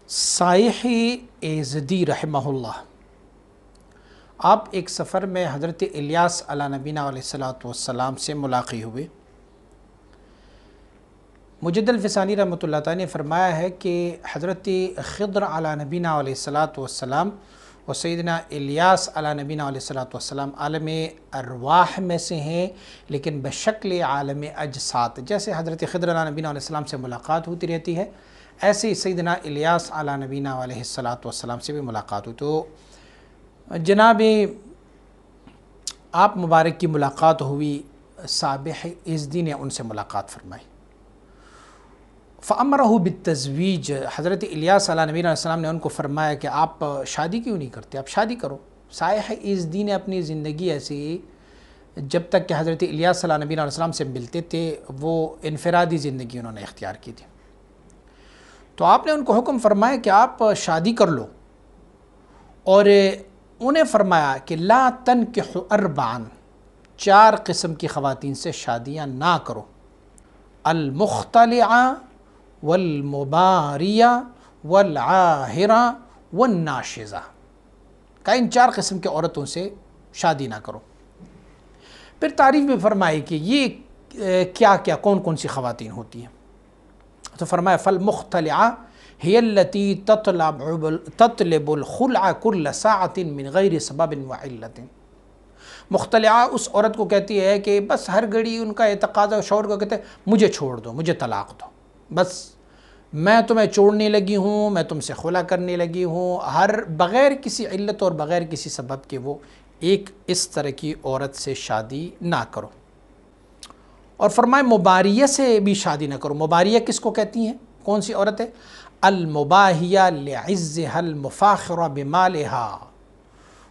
صائح ایزدی رحمہ اللہ، آپ ایک سفر میں حضرت الیاس علیہ نبینا علیہ السلام سے ملاقات ہوئے۔ مجد الفسانی رحمۃ اللہ تعالیٰ نے فرمایا ہے کہ حضرت خضر علیہ نبینا علیہ السلام اور سیدنا الیاس علیہ نبینا علیہ السلام عالم ارواح میں سے ہیں، لیکن بشکل عالم اجساد۔ جیسے حضرت خضر علیہ نبینا علیہ السلام سے ملاقات ہوتی رہتی ہے، ایسے ہی سیدنا الیاس علیہ نبینا علیہ السلام سے بھی ملاقات ہوئی۔ تو جناب آپ مبارک کی ملاقات ہوئی، صابح ایزدی نے ان سے ملاقات فرمائی۔ فَأَمَرَهُ بِالتَّزْوِيجِ، حضرت الیاس علیہ نبینا علیہ السلام نے ان کو فرمایا کہ آپ شادی کیوں نہیں کرتے، آپ شادی کرو۔ صائح ایزدی نے اپنی زندگی ایسی جب تک کہ حضرت الیاس علیہ نبینا علیہ السلام سے ملتے تھے وہ انفرادی زندگی انہوں نے اختیار کی تھی۔ تو آپ نے ان کو حکم فرمایا کہ آپ شادی کر لو، اور انہیں فرمایا کہ لا تنکح اربعا، 4 قسم کی خواتین سے شادیاں نہ کرو، المختلعہ والمباریہ والعاہرہ والناشزہ، کہ ان 4 قسم کے عورتوں سے شادی نہ کرو۔ پھر تعریف بھی فرمائی کہ یہ کیا کیا کون کون سی خواتین ہوتی ہیں۔ تو فرمایا فالمختلعہ ہی التی تطلب الخلع کل ساعت من غیر سبب وعلت۔ مختلعہ اس عورت کو کہتی ہے کہ بس ہر گھڑی ان کا تقاضا، شوہر کو کہتے ہیں مجھے چھوڑ دو، مجھے طلاق دو، بس میں تمہیں چھوڑنے لگی ہوں، میں تم سے خلع کرنے لگی ہوں، بغیر کسی علت اور بغیر کسی سبب کے وہ ایک اس طرح کی عورت سے شادی نہ کرو۔ اور فرمائے مباریہ سے بھی شادی نہ کرو۔ مباریہ کس کو کہتی ہیں، کون سی عورت ہے؟ المباہیہ لعزها المفاخرہ بمالہا،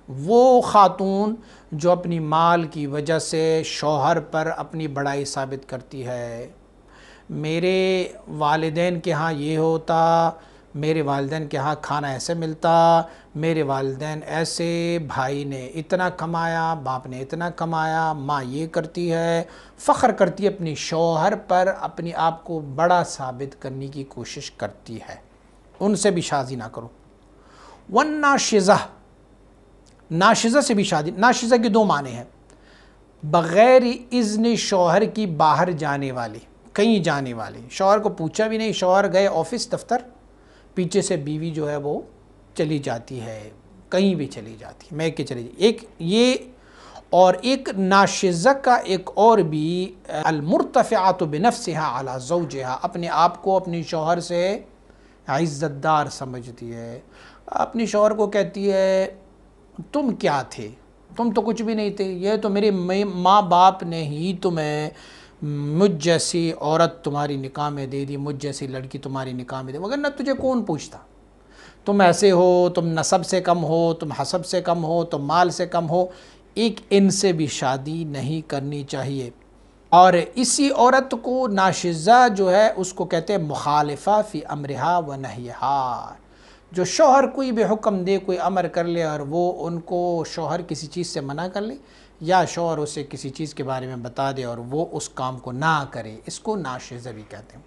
وہ خاتون جو اپنی مال کی وجہ سے شوہر پر اپنی بڑائی ثابت کرتی ہے، میرے والدین کے ہاں یہ ہوتا، میرے والدین کے ہاں کھانا ایسے ملتا، میرے والدین ایسے، بھائی نے اتنا کمایا، باپ نے اتنا کمایا، ماں یہ کرتی ہے، فخر کرتی ہے اپنی شوہر پر، اپنی آپ کو بڑا ثابت کرنے کی کوشش کرتی ہے، ان سے بھی شادی نہ کرو۔ والناشزہ، ناشزہ سے بھی شادی، ناشزہ کی 2 معنی ہیں، بغیر اذن شوہر کی باہر جانے والی، کہیں جانے والی، شوہر کو پوچھا بھی نہیں، شوہر گئے آفس دفتر، پیچھے سے بیوی جو ہے وہ چلی جاتی ہے، کہیں بھی چلی جاتی ہے، میں کہ چلی جاتی، ایک یہ، اور ایک ناشزہ کا ایک اور بھی المرتفعۃ بنفسها علی زوجها، اپنے آپ کو اپنی شوہر سے عزت دار سمجھتی ہے، اپنی شوہر کو کہتی ہے تم کیا تھے، تم تو کچھ بھی نہیں تھے، یہ تو میرے ماں باپ نے ہی تمہیں مجھ جیسی عورت تمہاری نکاح میں دے دی، مجھ جیسی لڑکی تمہاری نکاح میں دے، وگرنہ تجھے کون پوچھتا، تم ایسے ہو، تم نسب سے کم ہو، تم حسب سے کم ہو، تم مال سے کم ہو، ایک ان سے بھی شادی نہیں کرنی چاہیے۔ اور اسی عورت کو ناشزہ جو ہے اس کو کہتے ہیں مخالفہ فی امرہا و نہیہا، جو شوہر کوئی بھی حکم دے، کوئی امر کر لے اور وہ ان کو شوہر کسی چیز سے منع کر لے، یا شوہر اسے کسی چیز کے بارے میں بتا دے اور وہ اس کام کو نہ کرے، اس کو ناشزہ بھی کہتے ہیں۔